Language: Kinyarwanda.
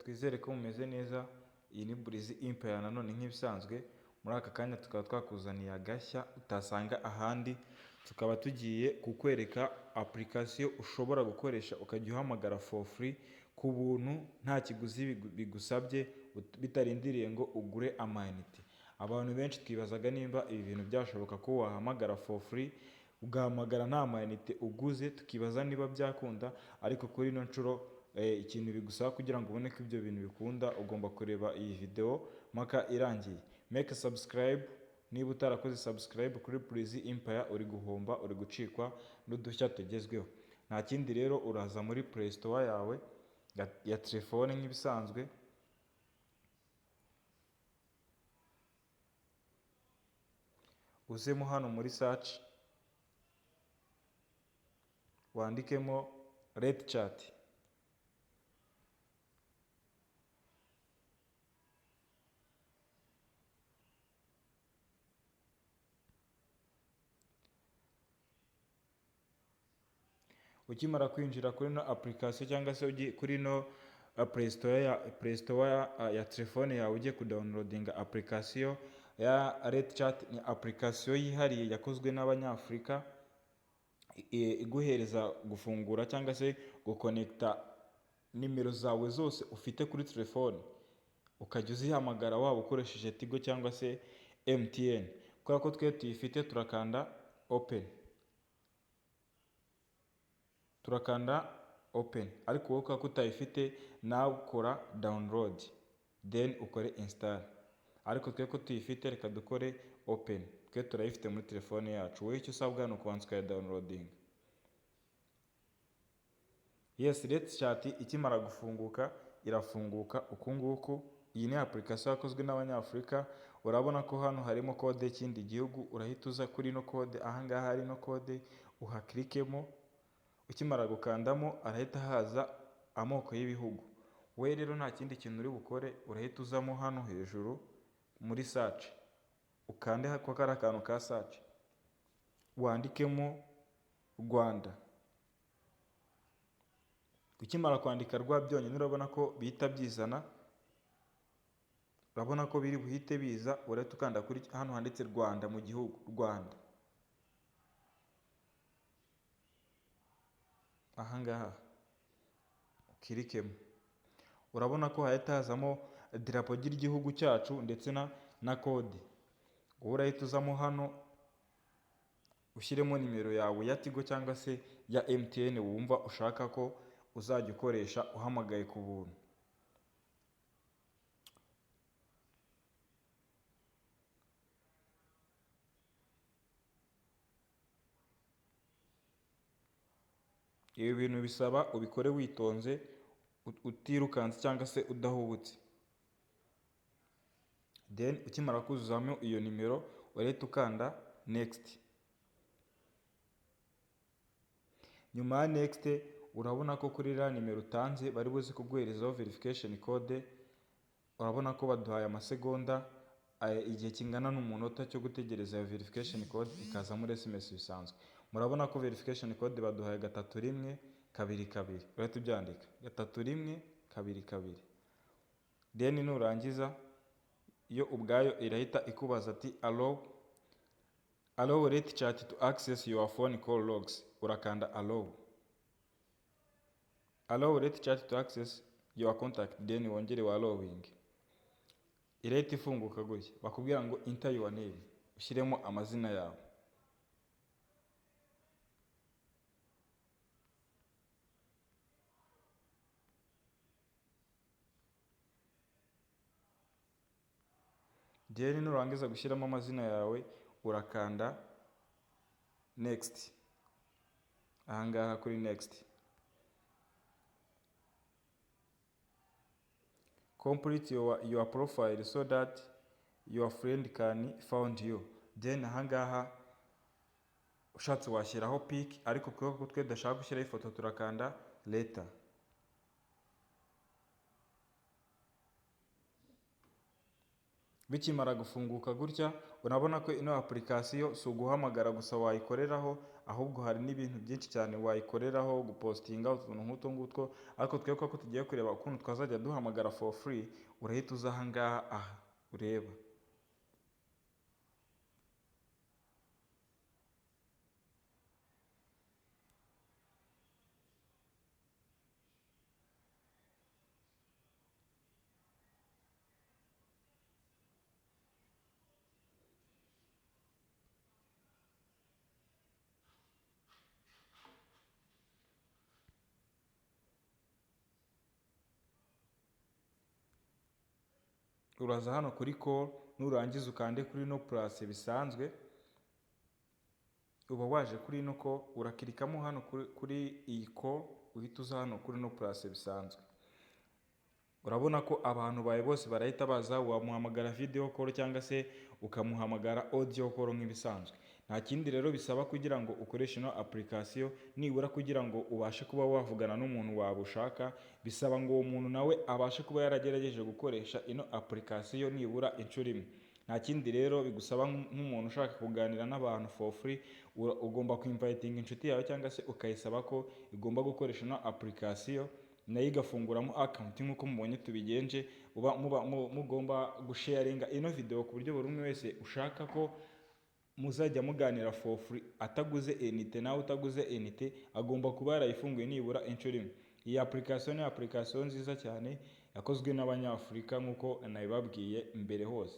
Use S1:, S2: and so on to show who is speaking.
S1: twizere ko mumeze neza. Iyi ni Blizz Empire nanone nk'ibisanzwe. Muri aka kanya tukaba twakuzaniye agashya utasanga ahandi, tukaba tugiye kukwereka application ushobora gukoresha ukajya uhamagara for free ku buntu, nta kiguzi bigusabye, bitarindiriye ngo ugure amayinite. Abantu benshi twibazaga nimba ibi bintu byashoboka ko wahamagara for free ugahamagara nta mayinite uguze, tukibaza niba byakunda, ariko kuri ino nshuro ikintu bigusaba kugira ngo ubone ko ibyo bintu bikunda, ugomba kureba iyi video maka irangiye. Make subscribe niba utarakoze subscribe kuri Blizz Empire, uri guhomba, uri gucikwa n'udushya tugezweho. Nta kindi rero, uraza muri Play Store yawe ya telefone nk'ibisanzwe, uzemo hano muri search wandikemo Red Chat. Ukimara kwinjira kuri no application cyangwa se kuri no Play Store ya telefone yawe, ugiye kudownloadinga application ya Red Chat. Ni application yihariye yakozwe n'Abanyafurika, iguhereza gufungura cyangwa se guconnecta nimero zawe zose ufite kuri telefone, ukajya uzihamagara waba ukoresheje Tigo cyangwa se MTN. Kubera ko twe tuyifite, turakanda open, ariko wowe ko utayifite nawe ukora download then ukore install, ariko twe ko tuyifite reka dukore open. Twe turayifite muri telefone yacu, wowe icyo usabwa ni ukubanza ukaya downloading. Yes, Red Chat ikimara gufunguka irafunguka uku nguku. Iyi ni application yakozwe n'Abanyafurika. Urabona ko hano harimo code y'ikindi gihugu, urahita uza kuri no code, ahangaha hari no code, uhaklikemo. Ukimara gukandamo arahita haza amoko y'ibihugu. We rero nta kindi kintu uri bukore, urahita uzamo hano hejuru muri search, ukande ko kari akantu ka search, wandikemo Rwanda. Ukimara kwandika rwa byonyine, urabona ko bihita byizana, urabona ko biri buhite biza. Urahita ukanda kuri hano handitse Rwanda mu gihugu, Rwanda. Ahangaha ukirikemo, urabona ko hahita hazamo idarapo ry'igihugu cyacu ndetse na code. Wowe urahita uzamo hano ushyiremo nimero yawe ya Tigo cyangwa se ya MTN wumva ushaka ko uzajya ukoresha uhamagaye ku buntu. Ibi bintu bisaba ubikore witonze, utirukanse cyangwa se udahubutse. Then ukimara kuzuzamo iyo nimero, urahita ukanda next. Nyuma ya next, urabona ko kuri iriya nimero utanze bari buze kuguherezaho verification code. Urabona ko baduhaye amasegonda, igihe kingana n'umunota cyo gutegereza iyo verification code ikaza muri SMS bisanzwe. Murabona ko verification code baduhaye 3122. Urahita ubyandika 3122. Then nurangiza yo ubwayo irahita ikubaza ati allow Red Chat to access your phone call logs. Urakanda allow Red Chat to access your contact, then wongere wa allowing. Irahita ifunguka gutya, bakubwira ngo enter your name, ushyiremo amazina yawe. Then nurangiza gushyiramo amazina yawe, urakanda next. Ahangaha kuri next, complete your profile so that your friend can find you. Then ahangaha ushatse washyiraho pic, ariko kuko twe dashaka gushyiraho ifoto turakanda later. Bikimara gufunguka gutya, urabona ko ino application si uguhamagara gusa wayikoreraho, ahubwo hari n'ibintu byinshi cyane wayikoreraho gupostinga utuntu nk'utu ngutwo, ariko twebwe ko tugiye kureba ukuntu twazajya duhamagara for free, urahita uza aha ngaha ureba. Uraza hano kuri call, nurangiza ukande kuri no plus bisanzwe, uba waje kuri no call, urakirikamo hano kuri iyi call, uhita uza hano kuri no plus bisanzwe. Urabona ko abantu bawe bose barahita baza, wamuhamagara video call cyangwa se ukamuhamagara audio call nk'ibisanzwe. Nta kindi rero bisaba kugira ngo ukoreshe ino application, nibura kugira ngo ubashe kuba wavugana n'umuntu wawe ushaka, bisaba ngo uwo muntu nawe abashe kuba yaragerageje gukoresha ino application nibura inshuro imwe. Nta kindi rero bigusaba nk'umuntu ushaka kuganira n'abantu for free, ugomba kuinvitinga inshuti yawe cyangwa se ukayisaba ko igomba gukoresha ino application, nayo igafunguramo account nk'uko mubonye tubigenje. Mugomba gusharinga ino video ku buryo buri umwe wese ushaka ko muzajya muganira for free ataguze INITE, nawe utaguze INITE agomba kuba yarayifunguye nibura inshuro imwe. Iyi application ni application nziza cyane yakozwe n'Abanyafurika nk'uko nabibabwiye imbere hose.